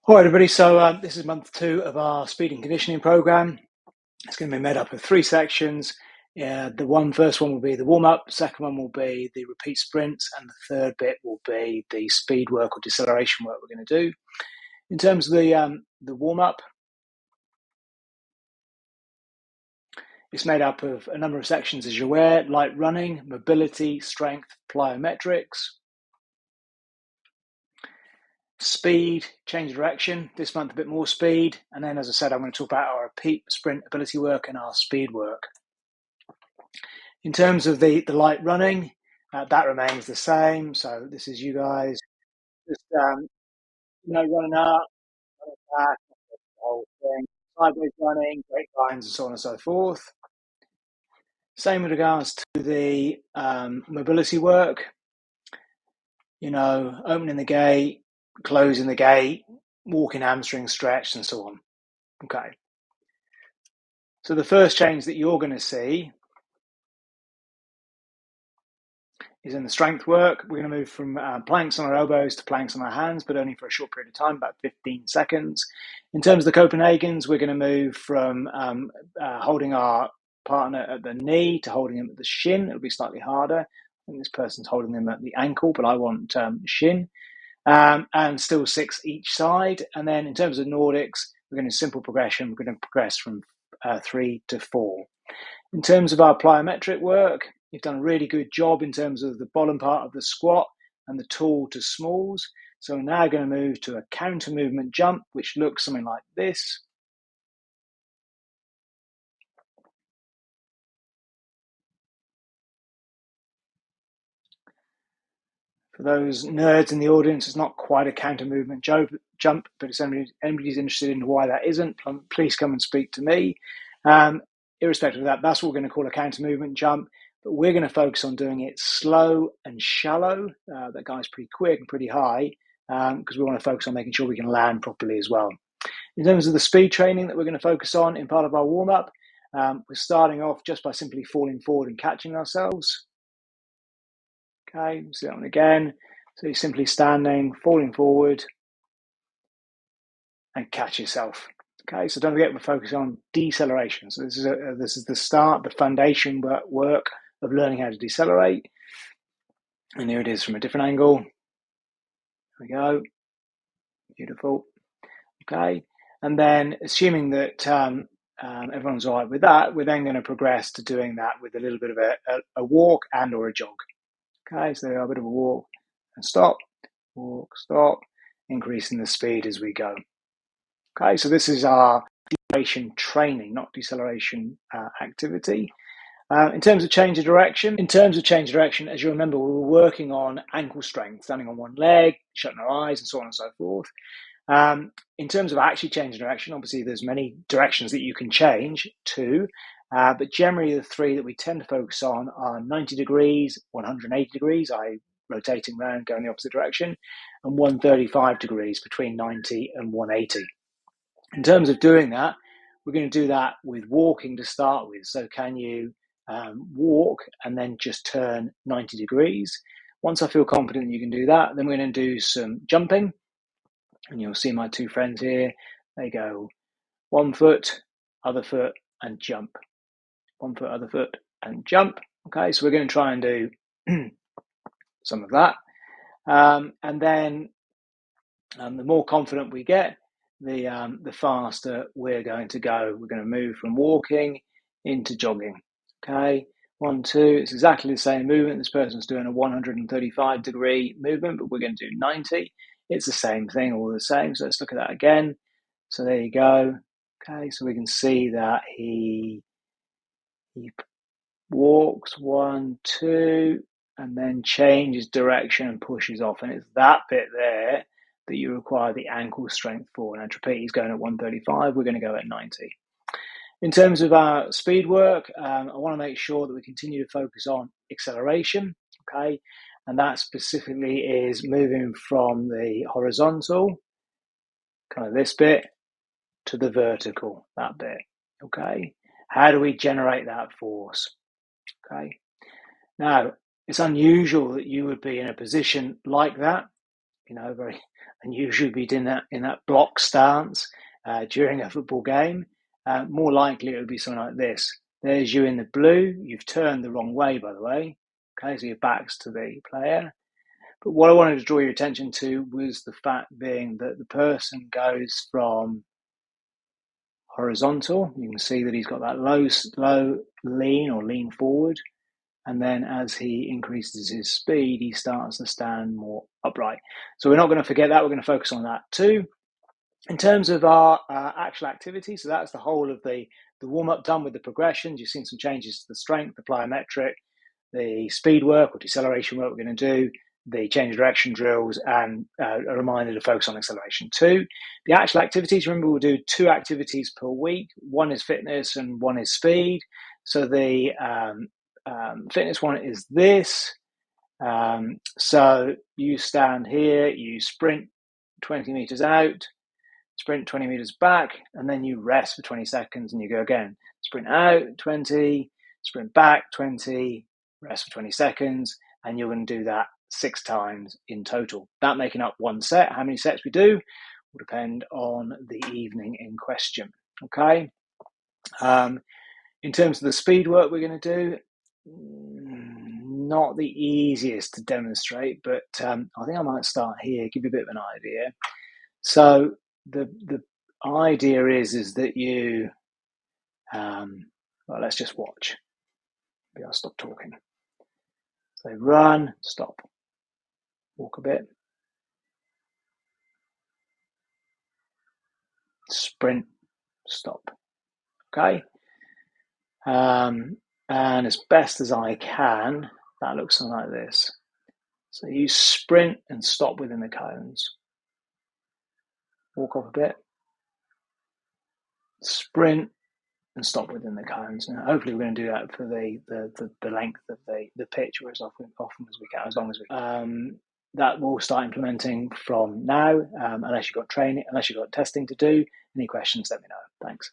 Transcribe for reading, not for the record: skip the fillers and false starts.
All right, everybody. So this is month 2 of our speed and conditioning program. It's going to be made up of 3 sections. The first one will be the warm-up, second one will be the repeat sprints, and the third bit will be the speed work or deceleration work we're going to do. In terms of the warm-up, it's made up of a number of sections, as you're aware: light running, mobility, strength, plyometrics. Speed, change of direction. This month, a bit more speed. And then, as I said, I'm going to talk about our repeat sprint ability work and our speed work. In terms of the light running, that remains the same. So this is you guys just running up, running back, the whole thing, sideways running, great lines, and so on and so forth. Same with regards to the mobility work. Opening the gate, closing the gate, walking hamstring stretch, and so on. Okay. So the first change that you're going to see is in the strength work. We're going to move from planks on our elbows to planks on our hands, but only for a short period of time, about 15 seconds. In terms of the Copenhagen's, we're going to move from holding our partner at the knee to holding him at the shin. It'll be slightly harder. I think this person's holding them at the ankle, but I want shin. And still 6 each side. And then in terms of Nordics, we're going to simple progression. We're going to progress from 3 to 4. In terms of our plyometric work, you've done a really good job in terms of the bottom part of the squat and the tall to smalls. So we're now going to move to a counter movement jump, which looks something like this. For those nerds in the audience, it's not quite a counter movement jump, but if anybody's interested in why that isn't, please come and speak to me. Irrespective of that, that's what we're going to call a counter movement jump, but we're going to focus on doing it slow and shallow. That guy's pretty quick and pretty high because we want to focus on making sure we can land properly as well. In terms of the speed training that we're going to focus on in part of our warm-up, we're starting off just by simply falling forward and catching ourselves. Okay, so that one again. So you're simply standing, falling forward, and catch yourself. Okay, so don't forget we're focusing on deceleration. So this is the start, the foundation work of learning how to decelerate. And here it is from a different angle. There we go. Beautiful. Okay, and then assuming that everyone's all right with that, we're then going to progress to doing that with a little bit of a walk and or a jog. Okay, so a bit of a walk and stop, walk, stop, increasing the speed as we go. Okay, so this is our deceleration training, not deceleration activity. In terms of change of direction, as you remember, we were working on ankle strength, standing on one leg, shutting our eyes, and so on and so forth. In terms of actually changing direction, obviously there's many directions that you can change to, but generally the 3 that we tend to focus on are 90 degrees, 180 degrees, i.e. rotating around, going the opposite direction, and 135 degrees, between 90 and 180. In terms of doing that, we're going to do that with walking to start with. So can you walk and then just turn 90 degrees? Once I feel confident you can do that, then we're going to do some jumping. And you'll see my 2 friends here. They go 1 foot, other foot, and jump. 1 foot, other foot, and jump. Okay, so we're going to try and do some of that. And then the more confident we get, the faster we're going to go. We're going to move from walking into jogging. Okay, 1, 2. It's exactly the same movement. This person's doing a 135 degree movement, but we're going to do 90. It's the same thing, all the same. So let's look at that again. So there you go. Okay, so we can see that he walks 1, 2, and then changes direction and pushes off. And it's that bit there that you require the ankle strength for. And repeat, he's going at 135. We're going to go at 90. In terms of our speed work, I want to make sure that we continue to focus on acceleration. Okay, and that specifically is moving from the horizontal, kind of this bit, to the vertical, that bit. Okay, how do we generate that force? Okay, now it's unusual that you would be in a position like that, very and usually be in that block stance during a football game. More likely it would be something like this. There's you in the blue. You've turned the wrong way, by the way. Okay, so your back's to the player. But what I wanted to draw your attention to was the fact being that the person goes from horizontal. You can see that he's got that low lean or lean forward. And then as he increases his speed, he starts to stand more upright. So we're not going to forget that. We're going to focus on that too. In terms of our actual activity, so that's the whole of the warm-up done with the progressions. You've seen some changes to the strength, the plyometric, the speed work or deceleration work we're going to do, the change of direction drills, and a reminder to focus on acceleration too. The actual activities, remember, we'll do 2 activities per week. One is fitness and one is speed. So the fitness one is this. So you stand here, you sprint 20 meters out, sprint 20 meters back, and then you rest for 20 seconds and you go again. Sprint out 20, sprint back 20, rest for 20 seconds, and you're going to do that 6 times in total. That making up 1 set. How many sets we do will depend on the evening in question. Okay. In terms of the speed work we're going to do, not the easiest to demonstrate, but I think I might start here, give you a bit of an idea. So the idea is that you, well, let's just watch. Maybe I'll stop talking. So run, stop, walk a bit, sprint, stop. Okay. And as best as I can, that looks something like this. So you sprint and stop within the cones. Walk off a bit, sprint and stop within the cones. Now, hopefully we're going to do that for the length of the pitch, or as often as we can, as long as we can. That we'll start implementing from now, unless you've got training, unless you've got testing to do. Any questions, let me know. Thanks.